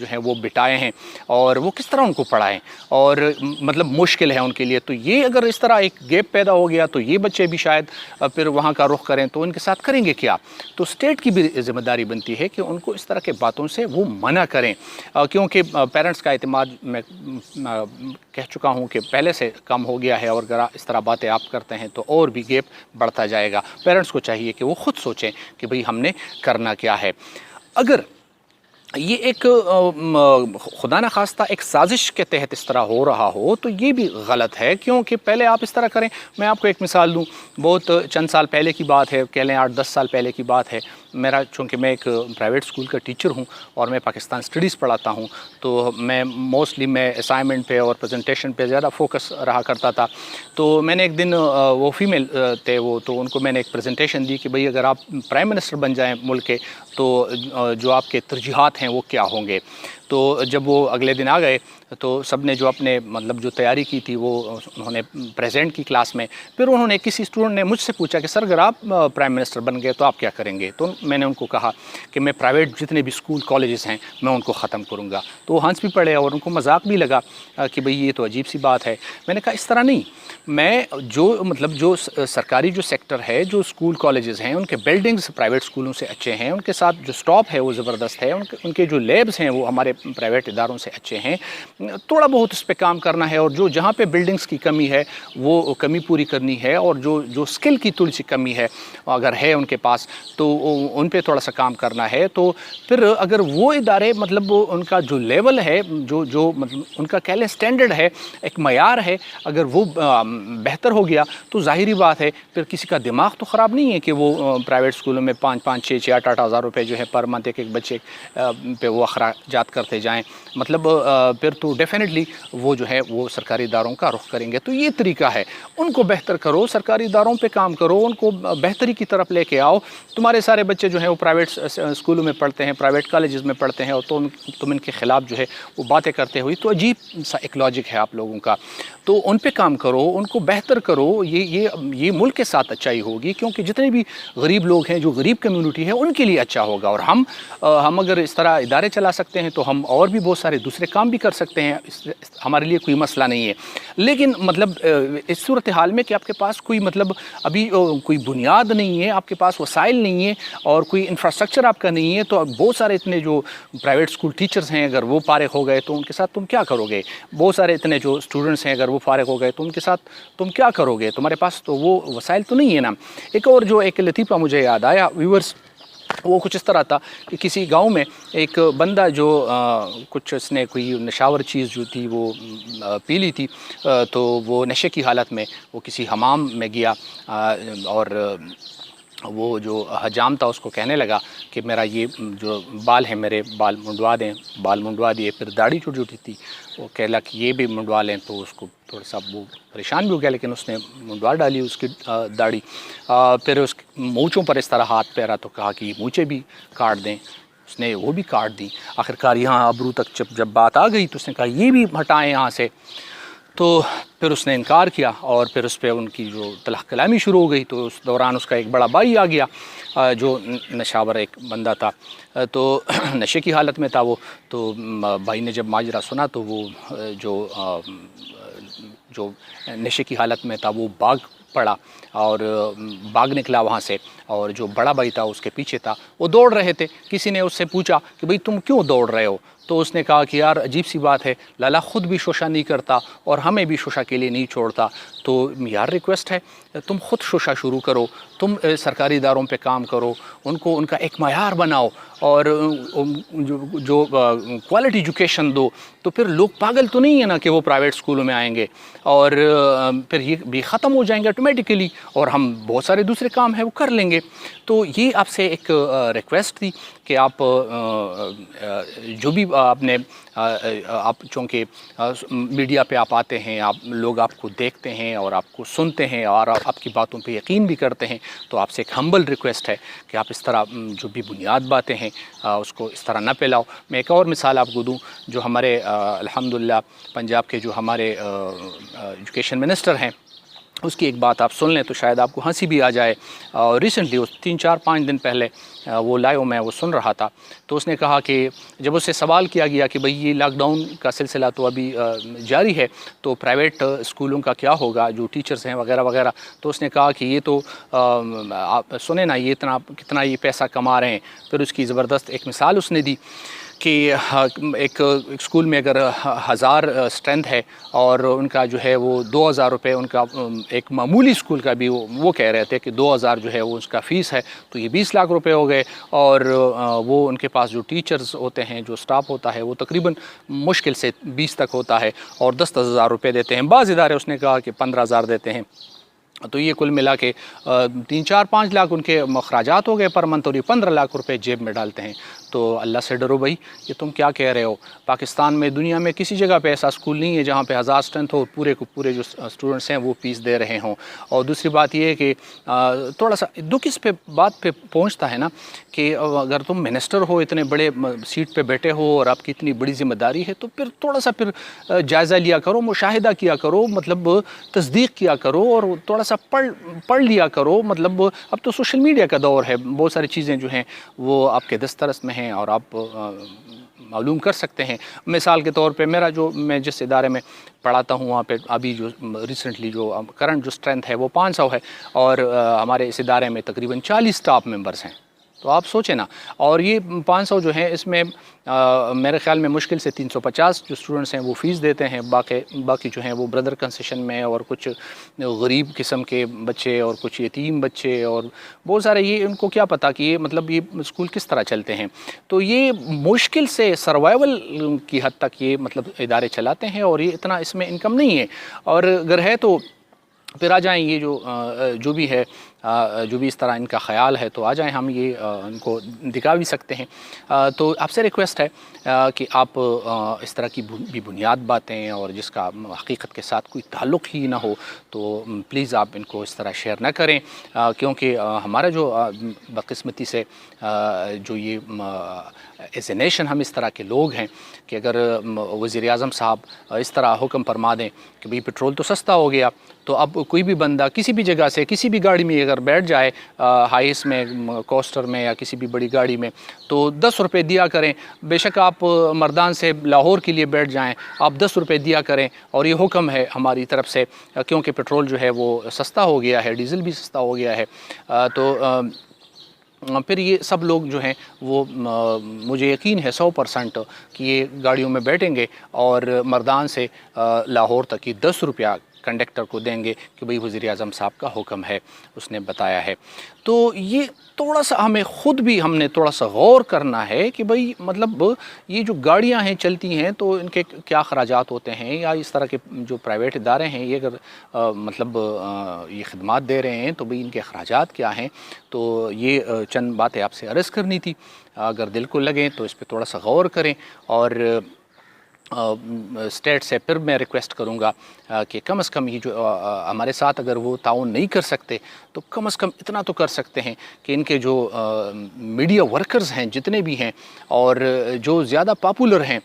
جو ہیں وہ بٹائے ہیں اور وہ کس طرح ان کو پڑھائیں، اور مطلب مشکل ہے ان کے لیے. تو یہ اگر اس طرح ایک گیپ پیدا ہو گیا تو یہ بچے بھی شاید پھر وہاں کا رخ کریں تو ان کے ساتھ کریں گے کیا. تو اسٹیٹ کی بھی ذمہ داری بنتی ہے کہ ان کو اس طرح کے باتوں سے وہ منع کریں، کیونکہ پیرنٹس کا اعتماد میں کہہ چکا ہوں کہ پہلے سے کم ہو گیا ہے، اور اگر اس طرح باتیں آپ کرتے ہیں تو اور بھی گیپ بڑھتا جائے گا. پیرنٹس کو چاہیے کہ وہ خود سوچیں کہ بھئی ہم نے کرنا کیا ہے. اگر یہ ایک خدا نخواستہ ایک سازش کے تحت اس طرح ہو رہا ہو تو یہ بھی غلط ہے، کیونکہ پہلے آپ اس طرح کریں. میں آپ کو ایک مثال دوں، بہت چند سال پہلے کی بات ہے، کہہ لیں 8-10 سال پہلے کی بات ہے. میرا چونکہ میں ایک پرائیویٹ اسکول کا ٹیچر ہوں اور میں پاکستان اسٹڈیز پڑھاتا ہوں، تو میں موسٹلی میں اسائنمنٹ پہ اور پریزنٹیشن پہ زیادہ فوکس رہا کرتا تھا. تو میں نے ایک دن وہ فیمیل تھے وہ، تو ان کو میں نے ایک پریزنٹیشن دی کہ بھئی اگر آپ پرائم منسٹر بن جائیں ملک کے تو جو آپ کے ترجیحات ہیں وہ کیا ہوں گے. تو جب وہ اگلے دن آ گئے تو سب نے جو اپنے مطلب جو تیاری کی تھی وہ انہوں نے پریزنٹ کی کلاس میں. پھر انہوں نے کسی اسٹوڈنٹ نے مجھ سے پوچھا کہ سر اگر آپ پرائم منسٹر بن گئے تو آپ کیا کریں گے. تو میں نے ان کو کہا کہ میں پرائیویٹ جتنے بھی اسکول کالجز ہیں میں ان کو ختم کروں گا. تو وہ ہنس بھی پڑے اور ان کو مذاق بھی لگا کہ بھئی یہ تو عجیب سی بات ہے. میں نے کہا اس طرح نہیں، میں جو سرکاری جو سیکٹر ہے، جو اسکول کالجز ہیں ان کے بلڈنگز پرائیویٹ اسکولوں سے اچھے ہیں، ان کے ساتھ جو اسٹاف ہے وہ زبردست ہے، ان کے جو لیبس ہیں وہ ہمارے پرائیویٹ اداروں سے اچھے ہیں. تھوڑا بہت اس پہ کام کرنا ہے، اور جہاں پہ بلڈنگز کی کمی ہے وہ کمی پوری کرنی ہے، اور جو اسکل کی تھوڑی سی کمی ہے اگر ہے ان کے پاس تو ان پہ تھوڑا سا کام کرنا ہے. تو پھر اگر وہ ادارے مطلب ان کا جو لیول ہے، جو مطلب ان کا کہہ لیں اسٹینڈرڈ ہے، ایک معیار ہے، اگر وہ بہتر ہو گیا تو ظاہری بات ہے پھر کسی کا دماغ تو خراب نہیں ہے کہ وہ پرائیویٹ اسکولوں میں 5-5 6-6 8-8 ہزار روپے جو ہے پر منتھ ایک بچے پہ وہ اخراجات کرتے جائیں. مطلب پھر تو ڈیفینیٹلی وہ جو ہے وہ سرکاری اداروں کا رخ کریں گے. تو یہ طریقہ ہے، ان کو بہتر کرو، سرکاری اداروں پہ کام کرو، ان کو بہتری کی طرف لے کے آؤ. تمہارے سارے بچے جو ہیں وہ پرائیویٹ اسکولوں میں پڑھتے ہیں، پرائیویٹ کالجز میں پڑھتے ہیں، اور تم ان کے خلاف جو ہے وہ باتیں کرتے ہوئی، تو عجیب سا ایک لاجک ہے آپ لوگوں کا. تو ان پہ کام کرو، ان کو بہتر کرو. یہ ملک کے ساتھ اچھائی ہوگی، کیونکہ جتنے بھی غریب لوگ ہیں، جو غریب کمیونٹی ہے، ان کے لیے اچھا ہوگا. اور ہم اگر اس طرح ادارے چلا سکتے ہیں تو ہم اور بھی بہت سارے دوسرے کام بھی کر سکتے ہیں. ہمارے لیے کوئی مسئلہ نہیں ہے. لیکن مطلب اس صورتحال میں کہ آپ کے پاس کوئی مطلب ابھی کوئی بنیاد نہیں ہے، آپ کے پاس وسائل نہیں ہے، اور کوئی انفراسٹرکچر آپ کا نہیں ہے، تو بہت سارے اتنے جو پرائیویٹ اسکول ٹیچرز ہیں اگر وہ فارغ ہو گئے تو ان کے ساتھ تم کیا کرو گے. بہت سارے اتنے جو اسٹوڈنٹس ہیں اگر وہ فارغ ہو گئے تو ان کے ساتھ تم کیا کرو گے. تمہارے پاس تو وہ وسائل تو نہیں ہے نا. ایک لطیفہ مجھے یاد آیا ویورز، وہ کچھ اس طرح تھا کہ کسی گاؤں میں ایک بندہ جو کچھ اس نے کوئی نشاور چیز جو تھی وہ پی لی تھی، تو وہ نشے کی حالت میں وہ کسی حمام میں گیا، اور وہ جو حجام تھا اس کو کہنے لگا کہ میرا یہ جو بال ہیں میرے بال منڈوا دیں. بال منڈوا دیے. پھر داڑھی چھوٹی چھوٹی تھی، وہ کہلا کہ یہ بھی منڈوا لیں. تو اس کو تھوڑا سا وہ پریشان بھی ہو گیا، لیکن اس نے منڈوا ڈالی اس کی داڑھی. پھر اس مونچھوں پر اس طرح ہاتھ پھیرا تو کہا کہ یہ مونچھیں بھی کاٹ دیں. اس نے وہ بھی کاٹ دی. آخرکار یہاں ابرو تک جب بات آ گئی تو اس نے کہا یہ بھی ہٹائیں یہاں سے. تو پھر اس نے انکار کیا، اور پھر اس پہ ان کی جو تلخ کلامی شروع ہو گئی. تو اس دوران اس کا ایک بڑا بھائی آ گیا جو نشاور ایک بندہ تھا، تو نشے کی حالت میں تھا وہ. تو بھائی نے جب ماجرا سنا تو وہ جو نشے کی حالت میں تھا وہ بھاگ پڑا اور بھاگ نکلا وہاں سے. اور جو بڑا بھائی تھا اس کے پیچھے تھا، وہ دوڑ رہے تھے. کسی نے اس سے پوچھا کہ بھئی تم کیوں دوڑ رہے ہو؟ تو اس نے کہا کہ یار عجیب سی بات ہے، لالا خود بھی شوشہ نہیں کرتا اور ہمیں بھی شوشہ کے لیے نہیں چھوڑتا. تو یار ریکویسٹ ہے تم خود شوشہ شروع کرو، تم سرکاری اداروں پہ کام کرو، ان کا ایک معیار بناؤ، اور جو کوالٹی ایجوکیشن دو. تو پھر لوگ پاگل تو نہیں ہے نا کہ وہ پرائیویٹ اسکولوں میں آئیں گے، اور پھر یہ بھی ختم ہو جائیں گے آٹومیٹیکلی، اور ہم بہت سارے دوسرے کام ہیں وہ کر لیں گے. تو یہ آپ سے ایک ریکویسٹ تھی کہ آپ جو بھی آپ چونکہ میڈیا پہ آپ آتے ہیں، لوگ آپ کو دیکھتے ہیں اور آپ کو سنتے ہیں اور آپ کی باتوں پہ یقین بھی کرتے ہیں، تو آپ سے ایک ہمبل ریکویسٹ ہے کہ آپ اس طرح جو بھی بنیاد باتیں ہیں اس کو اس طرح نہ پھیلاؤ. میں ایک اور مثال آپ کو دوں. جو ہمارے الحمدللہ پنجاب کے جو ہمارے ایجوکیشن منسٹر ہیں، اس کی ایک بات آپ سن لیں تو شاید آپ کو ہنسی بھی آ جائے. اور ریسنٹلی اس 3-4-5 دن پہلے وہ لائیو میں وہ سن رہا تھا تو اس نے کہا کہ جب اس سے سوال کیا گیا کہ بھئی یہ لاک ڈاؤن کا سلسلہ تو ابھی جاری ہے تو پرائیویٹ اسکولوں کا کیا ہوگا جو ٹیچرز ہیں وغیرہ وغیرہ. تو اس نے کہا کہ یہ تو آپ سنیں نا یہ کتنا یہ پیسہ کما رہے ہیں. پھر اس کی زبردست ایک مثال اس نے دی کہ ایک اسکول میں اگر 1000 اسٹرینتھ ہے اور ان کا جو ہے وہ 2000 روپے ان کا ایک معمولی اسکول کا بھی وہ کہہ رہے تھے کہ 2000 جو ہے وہ اس کا فیس ہے تو یہ 20 لاکھ روپے ہو گئے. اور وہ ان کے پاس جو ٹیچرز ہوتے ہیں جو سٹاف ہوتا ہے وہ تقریباً مشکل سے 20 تک ہوتا ہے اور 10,000 روپے دیتے ہیں. بعض ادارے اس نے کہا کہ 15,000 دیتے ہیں. تو یہ کل ملا کے 3-4-5 لاکھ ان کے اخراجات ہو گئے پر منتھ اور یہ 15 لاکھ روپے جیب میں ڈالتے ہیں. تو اللہ سے ڈرو بھائی, یہ تم کیا کہہ رہے ہو؟ پاکستان میں دنیا میں کسی جگہ پہ ایسا اسکول نہیں ہے جہاں پہ 1000 اسٹرینتھ ہو پورے کو پورے جو اسٹوڈنٹس ہیں وہ فیس دے رہے ہوں. اور دوسری بات یہ ہے کہ تھوڑا سا دکھ اس پہ بات پہ پہنچتا ہے نا کہ اگر تم منسٹر ہو, اتنے بڑے سیٹ پہ بیٹھے ہو اور آپ کی اتنی بڑی ذمہ داری ہے تو پھر تھوڑا سا پھر جائزہ لیا کرو, مشاہدہ کیا کرو, مطلب تصدیق کیا کرو اور تھوڑا سا پڑھ لیا کرو. مطلب اب تو سوشل میڈیا کا دور ہے, بہت ساری چیزیں جو ہیں وہ آپ کے دسترس میں ہیں اور آپ معلوم کر سکتے ہیں. مثال کے طور پہ میں جس ادارے میں پڑھاتا ہوں وہاں پہ ابھی جو ریسنٹلی جو کرنٹ جو اسٹرینتھ ہے وہ 500 ہے اور ہمارے اس ادارے میں تقریباً 40 اسٹاف ممبرس ہیں. تو آپ سوچیں نا, اور یہ 500 جو ہیں اس میں میرے خیال میں مشکل سے 350 جو اسٹوڈنٹس ہیں وہ فیس دیتے ہیں, باقی جو ہیں وہ بردر کنسیشن میں اور کچھ غریب قسم کے بچے اور کچھ یتیم بچے اور بہت سارے. یہ ان کو کیا پتہ کہ یہ مطلب یہ اسکول کس طرح چلتے ہیں. تو یہ مشکل سے سروائیول کی حد تک یہ مطلب ادارے چلاتے ہیں اور یہ اتنا اس میں انکم نہیں ہے. اور اگر ہے تو پھر آ جائیں, یہ جو بھی ہے جو بھی اس طرح ان کا خیال ہے تو آ جائیں, ہم یہ ان کو دکھا بھی سکتے ہیں. تو آپ سے ریکویسٹ ہے کہ آپ اس طرح کی بھی بنیاد باتیں اور جس کا حقیقت کے ساتھ کوئی تعلق ہی نہ ہو تو پلیز آپ ان کو اس طرح شیئر نہ کریں, کیونکہ ہمارا جو بدقسمتی سے جو یہ ایز اے نیشن ہم اس طرح کے لوگ ہیں کہ اگر وزیر اعظم صاحب اس طرح حکم فرما دیں کہ بھئی پٹرول تو سستا ہو گیا تو اب کوئی بھی بندہ کسی بھی جگہ سے کسی بھی گاڑی میں اگر بیٹھ جائے, ہائیس میں, کوسٹر میں یا کسی بھی بڑی گاڑی میں, تو 10 روپے دیا کریں. بے شک آپ مردان سے لاہور کے لیے بیٹھ جائیں, آپ 10 روپے دیا کریں. اور یہ حکم ہے ہماری طرف سے کیونکہ پٹرول جو ہے وہ سستا ہو گیا ہے, ڈیزل بھی سستا ہو گیا ہے. تو پھر یہ سب لوگ جو ہیں وہ مجھے یقین ہے 100% کہ یہ گاڑیوں میں بیٹھیں گے اور مردان سے لاہور تک کی 10 روپیہ کنڈکٹر کو دیں گے کہ بھئی وزیر اعظم صاحب کا حکم ہے, اس نے بتایا ہے. تو یہ تھوڑا سا ہمیں خود بھی ہم نے تھوڑا سا غور کرنا ہے کہ بھئی مطلب یہ جو گاڑیاں ہیں چلتی ہیں تو ان کے کیا اخراجات ہوتے ہیں, یا اس طرح کے جو پرائیویٹ ادارے ہیں یہ اگر مطلب یہ خدمات دے رہے ہیں تو بھئی ان کے اخراجات کیا ہیں. تو یہ چند باتیں آپ سے عرض کرنی تھی. اگر دل کو لگیں تو اس پہ تھوڑا سا غور کریں. اور اسٹیٹ سے پھر میں ریکویسٹ کروں گا کہ کم از کم یہ جو ہمارے ساتھ اگر وہ تعاون نہیں کر سکتے تو کم از کم اتنا تو کر سکتے ہیں کہ ان کے جو میڈیا ورکرز ہیں جتنے بھی ہیں اور جو زیادہ پاپولر ہیں,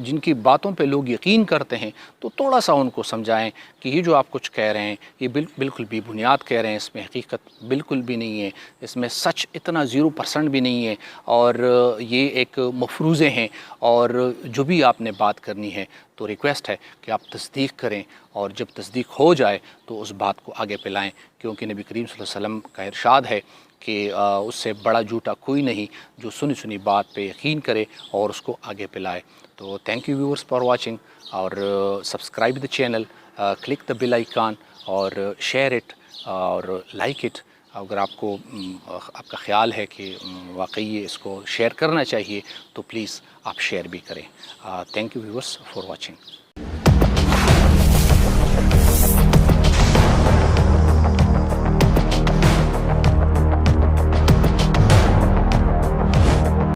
جن کی باتوں پہ لوگ یقین کرتے ہیں, تو تھوڑا سا ان کو سمجھائیں کہ یہ جو آپ کچھ کہہ رہے ہیں یہ بالکل بھی بنیاد کہہ رہے ہیں, اس میں حقیقت بالکل بھی نہیں ہے, اس میں سچ اتنا 0% بھی نہیں ہے, اور یہ ایک مفروضے ہیں. اور جو بھی آپ نے بات کرنی ہے تو ریکویسٹ ہے کہ آپ تصدیق کریں, اور جب تصدیق ہو جائے تو اس بات کو آگے پھیلائیں, کیونکہ نبی کریم صلی اللہ علیہ وسلم کا ارشاد ہے کہ اس سے بڑا جھوٹا کوئی نہیں جو سنی بات پہ یقین کرے اور اس کو آگے پھیلائے. تو thank you viewers for watching, اور subscribe the channel, click the bell icon اور شیئر اٹ اور لائک اٹ. اگر آپ کا خیال ہے کہ واقعی اس کو شیئر کرنا چاہیے تو پلیز آپ شیئر بھی کریں. Thank you viewers for watching.